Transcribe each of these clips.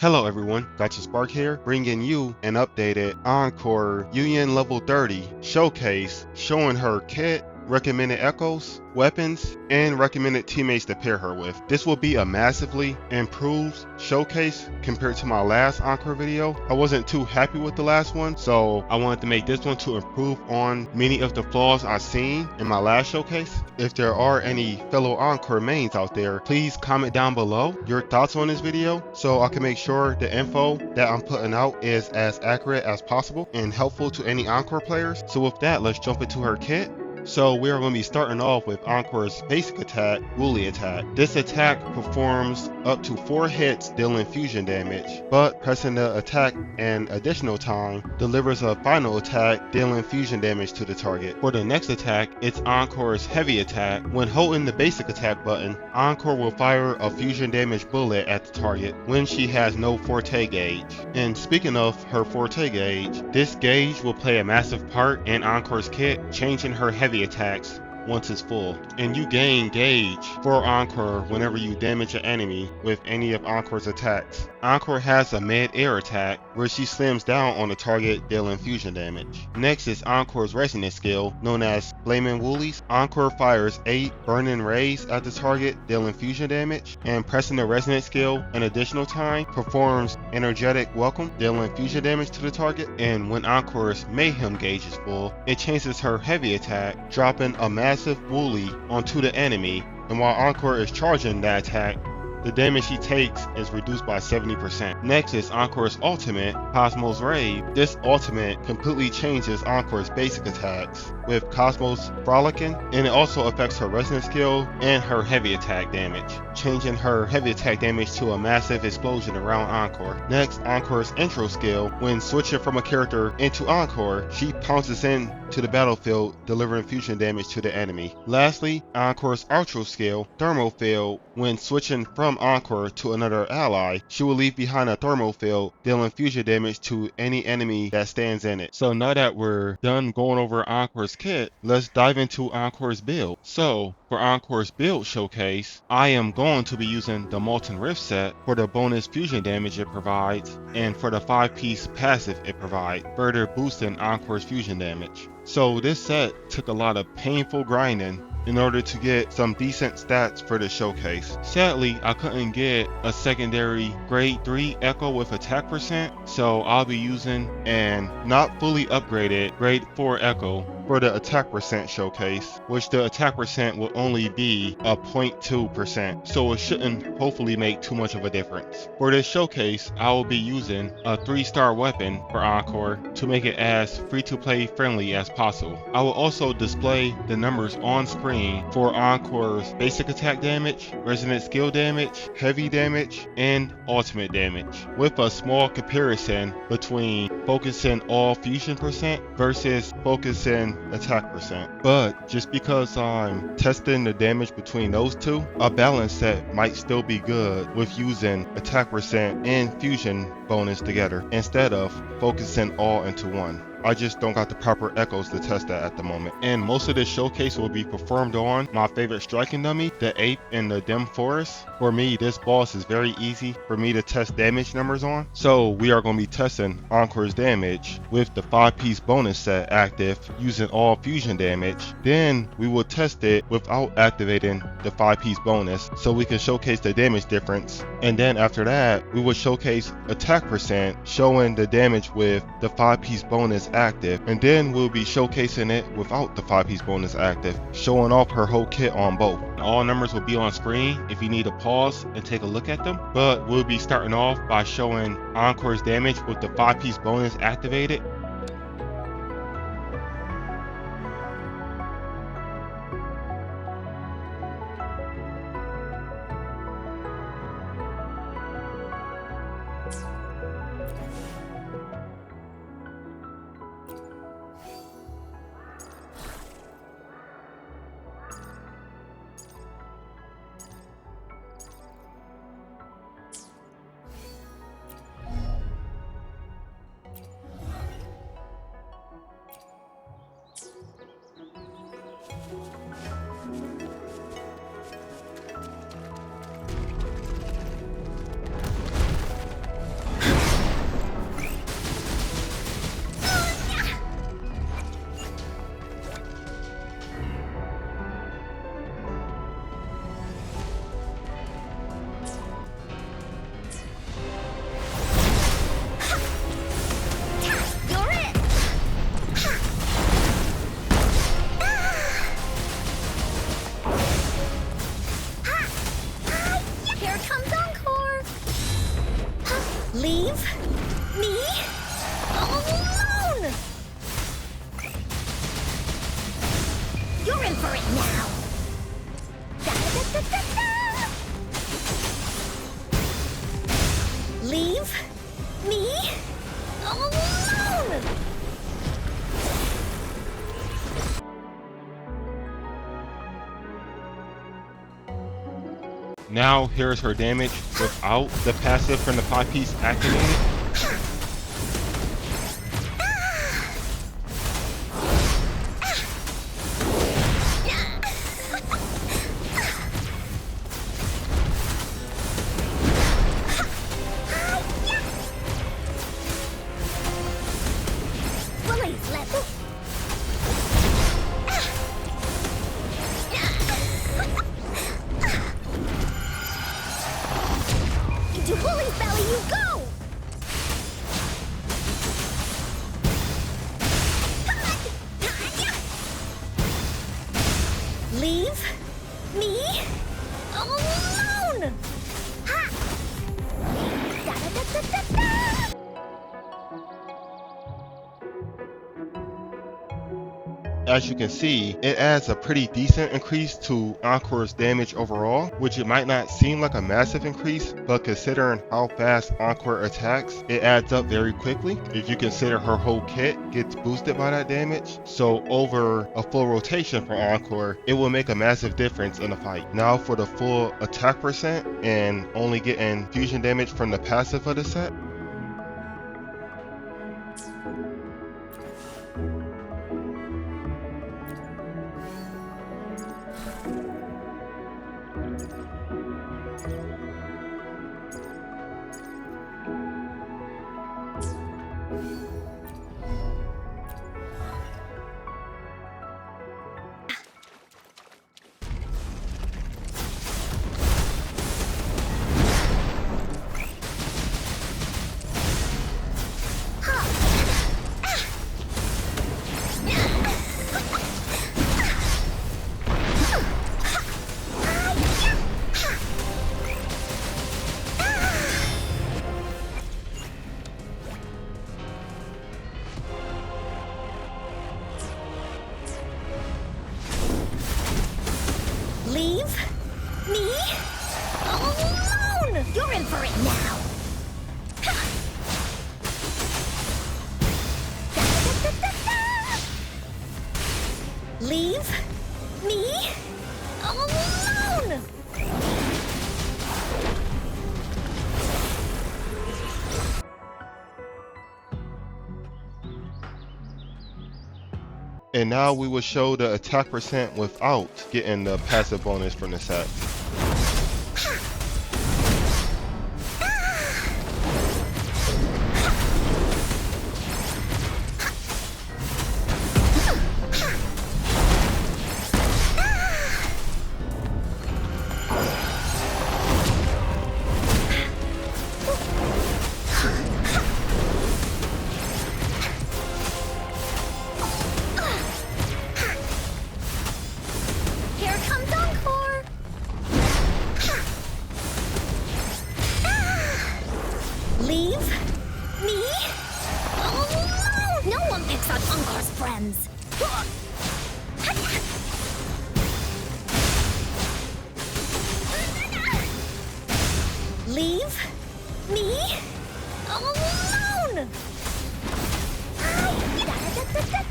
Hello everyone, Gotcha Spark here, bringing you an updated Encore Union Level 30 showcase showing her kit, recommended echoes, weapons, and recommended teammates to pair her with. This will be a massively improved showcase compared to my last Encore video. I wasn't too happy with the last one, so I wanted to make this one to improve on many of the flaws I've seen in my last showcase. If there are any fellow Encore mains out there, please comment down below your thoughts on this video so I can make sure the info that I'm putting out is as accurate as possible and helpful to any Encore players. So with that, let's jump into her kit. So we are going to be starting off with Encore's basic attack, Woolly attack. This attack performs up to 4 hits dealing fusion damage, but pressing the attack an additional time delivers a final attack dealing fusion damage to the target. For the next attack, it's Encore's heavy attack. When holding the basic attack button, Encore will fire a fusion damage bullet at the target when she has no forte gauge. And speaking of her forte gauge, this gauge will play a massive part in Encore's kit, changing her heavy attacks once it's full. And you gain gauge for Encore whenever you damage an enemy with any of Encore's attacks. Encore has a mid-air attack where she slams down on the target dealing fusion damage. Next is Encore's resonance skill known as Flaming Woolies. Encore fires 8 burning rays at the target dealing fusion damage, and pressing the resonance skill an additional time performs energetic welcome dealing fusion damage to the target. And when Encore's mayhem gauge is full, it changes her heavy attack, dropping a massive woolly onto the enemy, and while Encore is charging that attack, the damage she takes is reduced by 70%. Next is Encore's ultimate, Cosmos Rave. This ultimate completely changes Encore's basic attacks with Cosmos Frolicking, and it also affects her resonance skill and her heavy attack damage, changing her heavy attack damage to a massive explosion around Encore. Next, Encore's intro skill. When switching from a character into Encore, she pounces in to the battlefield, delivering fusion damage to the enemy. Lastly, Encore's outro skill, Thermal Field. When switching from Encore to another ally, she will leave behind a thermal field, dealing fusion damage to any enemy that stands in it. So now that we're done going over Encore's kit, let's dive into Encore's build. So for Encore's build showcase, I am going to be using the Molten Rift set for the bonus fusion damage it provides, and for the 5-piece passive it provides, further boosting Encore's fusion damage. So this set took a lot of painful grinding in order to get some decent stats for the showcase. Sadly, I couldn't get a secondary grade 3 echo with attack percent, so I'll be using an not fully upgraded grade 4 echo for the attack percent showcase, which the attack percent will only be a 0.2%, so it shouldn't hopefully make too much of a difference. For this showcase, I will be using a 3-star weapon for Encore to make it as free-to-play friendly as possible. I will also display the numbers on screen for Encore's basic attack damage, resonant skill damage, heavy damage, and ultimate damage, with a small comparison between focusing all fusion percent versus focusing attack percent. But just because I'm testing the damage between those two, a balance set might still be good with using attack percent and fusion bonus together instead of focusing all into one. I just don't got the proper echoes to test that at the moment. And most of this showcase will be performed on my favorite striking dummy, the Ape in the Dim Forest. For me, this boss is very easy for me to test damage numbers on. So we are going to be testing Encore's damage with the 5-piece bonus set active using all fusion damage. Then we will test it without activating the 5-piece bonus so we can showcase the damage difference. And then after that, we will showcase attack percent showing the damage with the 5-piece bonus active, and then we'll be showcasing it without the 5-piece bonus active, showing off her whole kit on both. All numbers will be on screen if you need to pause and take a look at them, but we'll be starting off by showing Encore's damage with the 5-piece bonus activated. Leave me alone! You're in for it now! Da-da-da-da-da-da! Leave me alone! Now here's her damage without the passive from the 5-piece activated. Into Bully's belly you go! Leave me alone! Ha! Da-da-da-da-da-da! As you can see, it adds a pretty decent increase to Encore's damage overall, which it might not seem like a massive increase, but considering how fast Encore attacks, it adds up very quickly. If you consider her whole kit gets boosted by that damage, so over a full rotation for Encore, it will make a massive difference in the fight. Now for the full attack percent and only getting fusion damage from the passive of the set. Leave me alone! You're in for it now! Da-da-da-da-da! Leave me alone! And now we will show the attack percent without getting the passive bonus from the set. Here comes Encore! Leave me alone! No one picks on Encore's friends! Leave me alone! Da-da-da-da-da-da!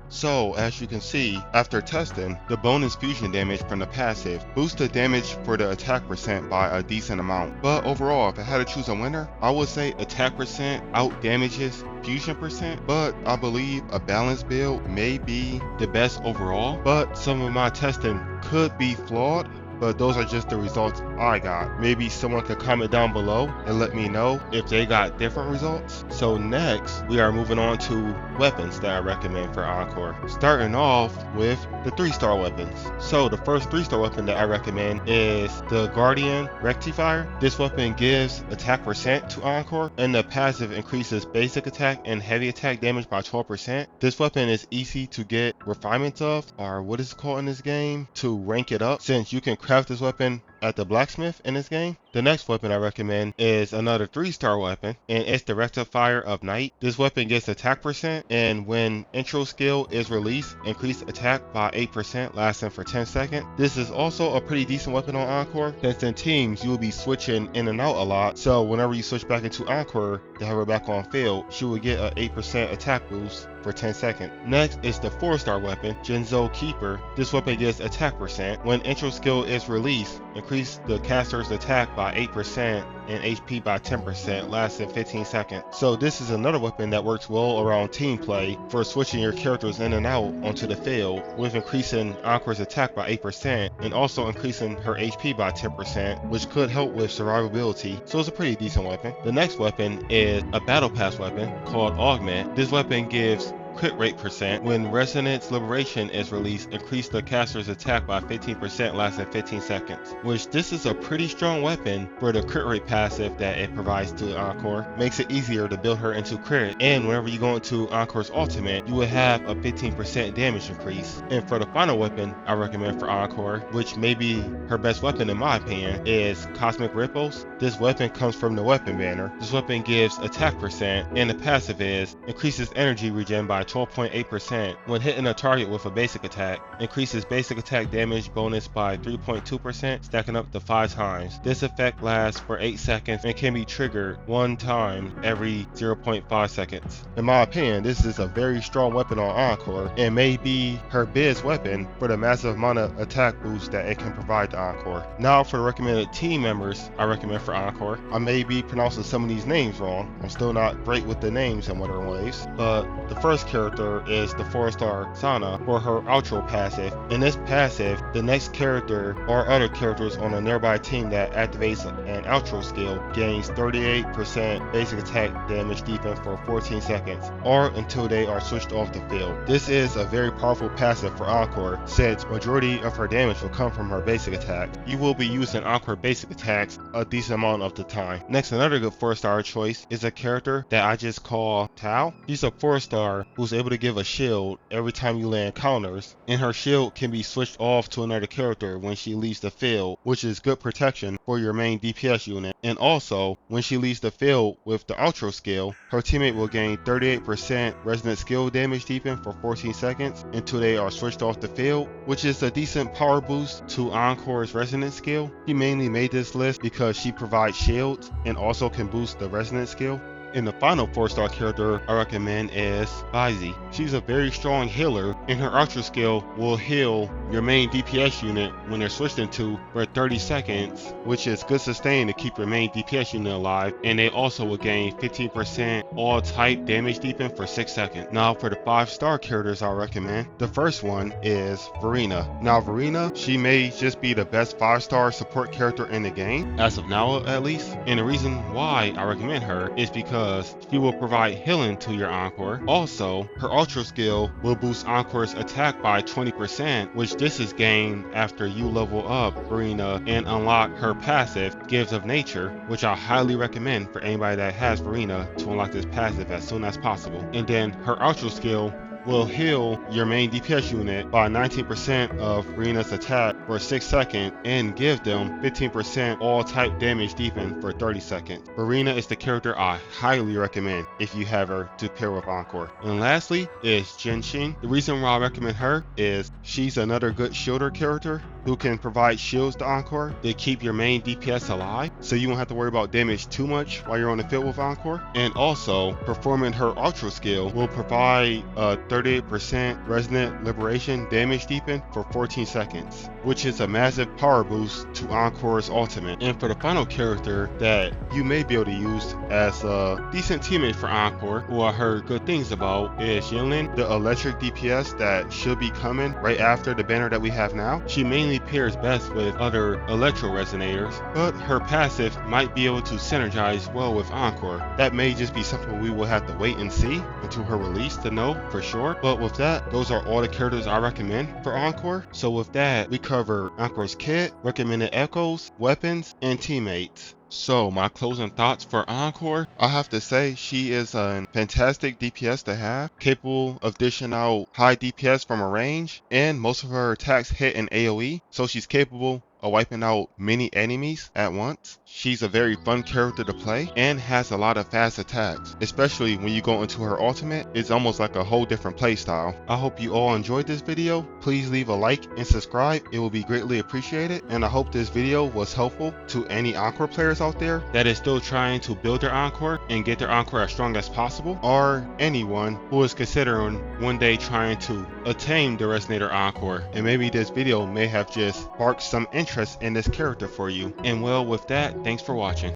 So, as you can see, after testing, the bonus fusion damage from the passive boosts the damage for the attack percent by a decent amount. But overall, if I had to choose a winner, I would say attack percent out damages fusion percent, but I believe a balanced build may be the best overall, but some of my testing could be flawed. but those are just the results I got. Maybe someone could comment down below and let me know if they got different results. So next, we are moving on to weapons that I recommend for Encore. Starting off with the 3-star weapons. So the first 3-star weapon that I recommend is the Guardian Rectifier. This weapon gives attack percent to Encore, and the passive increases basic attack and heavy attack damage by 12%. This weapon is easy to get refinements of, or what is it called in this game, to rank it up, since you can craft this weapon at the blacksmith in this game. The next weapon I recommend is another 3-star weapon, and it's the Rectifier of Night. This weapon gets attack percent, and when intro skill is released, increase attack by 8%, lasting for 10 seconds. This is also a pretty decent weapon on Encore, since in teams you will be switching in and out a lot, so whenever you switch back into Encore to have her back on field, she will get an 8% attack boost for 10 seconds. Next is the 4-star weapon, Jinzo Keeper. This weapon gives attack percent. When intro skill is released, increase the caster's attack by 8% and HP by 10%, lasting 15 seconds. So this is another weapon that works well around team play for switching your characters in and out onto the field, with increasing Encore's attack by 8% and also increasing her HP by 10%, which could help with survivability. So it's a pretty decent weapon. The next weapon is a battle pass weapon called Augment. This weapon gives crit rate percent. When Resonance Liberation is released, increase the caster's attack by 15%, lasting 15 seconds. Which this is a pretty strong weapon for the crit rate passive that it provides to Encore. Makes it easier to build her into crit, and whenever you go into Encore's ultimate, you will have a 15% damage increase. And for the final weapon I recommend for Encore, which may be her best weapon in my opinion, is Cosmic Ripples. This weapon comes from the weapon banner. This weapon gives attack percent, and the passive is increases energy regen by 12.8% when hitting a target with a basic attack, increases basic attack damage bonus by 3.2%, stacking up to 5 times. This effect lasts for 8 seconds and can be triggered 1 time every 0.5 seconds. In my opinion, this is a very strong weapon on Encore and may be her best weapon for the massive amount of attack boost that it can provide to Encore. Now for the recommended team members I recommend for Encore. I may be pronouncing some of these names wrong. I'm still not great with the names in WutheringWaves, but the first character is the 4-star Sana for her outro passive. In this passive, the next character or other characters on a nearby team that activates an outro skill gains 38% basic attack damage defense for 14 seconds, or until they are switched off the field. This is a very powerful passive for Encore, since majority of her damage will come from her basic attack. You will be using Encore basic attacks a decent amount of the time. Next, another good 4-star choice is a character that I just call Tao. She's a 4-star who's able to give a shield every time you land counters, and her shield can be switched off to another character when she leaves the field, which is good protection for your main DPS unit. And also, when she leaves the field with the outro skill, her teammate will gain 38% resonant skill damage deepen for 14 seconds until they are switched off the field, which is a decent power boost to Encore's resonance skill. She mainly made this list because she provides shields and also can boost the resonance skill. And the final 4-star character I recommend is Vizi. She's a very strong healer, and her ultra skill will heal your main DPS unit when they're switched into for 30 seconds, which is good sustain to keep your main DPS unit alive, and they also will gain 15% all type damage deepen for 6 seconds. Now for the 5-star characters I recommend, the first one is Verena. Now Verena, she may just be the best 5-star support character in the game, as of now at least, and the reason why I recommend her is because she will provide healing to your Encore. Also, her ultra skill will boost Encore's attack by 20%, which this is gained after you level up Verena and unlock her passive, Gifts of Nature, which I highly recommend for anybody that has Verena to unlock this passive as soon as possible. And then her ultra skill will heal your main DPS unit by 19% of Verena's attack for 6 seconds and give them 15% all type damage deepen for 30 seconds. Verena is the character I highly recommend if you have her to pair with Encore. And lastly is Genshin. The reason why I recommend her is she's another good shielder character who can provide shields to Encore to keep your main DPS alive, so you won't have to worry about damage too much while you're on the field with Encore. And also, performing her ultra skill will provide a 38% resonant liberation damage deepen for 14 seconds, which is a massive power boost to Encore's ultimate. And for the final character that you may be able to use as a decent teammate for Encore, who I heard good things about, is Yinlin, the electric DPS that should be coming right after the banner that we have now. She mainly pairs best with other electro resonators, but her passive might be able to synergize well with Encore. That may just be something we will have to wait and see until her release to know for sure. But with that, those are all the characters I recommend for Encore. So with that, we cover Encore's kit, recommended echoes, weapons, and teammates. So my closing thoughts for Encore, I have to say she is a fantastic DPS to have, capable of dishing out high DPS from a range, and most of her attacks hit in AoE, so she's capable of wiping out many enemies at once. She's a very fun character to play and has a lot of fast attacks, especially when you go into her ultimate. It's almost like a whole different playstyle. I hope you all enjoyed this video. Please leave a like and subscribe, it will be greatly appreciated, and I hope this video was helpful to any Encore players out there that is still trying to build their Encore and get their Encore as strong as possible, or anyone who is considering one day trying to attain the Resonator Encore, and maybe this video may have just sparked some interest in this character for you. And well, with that, thanks for watching.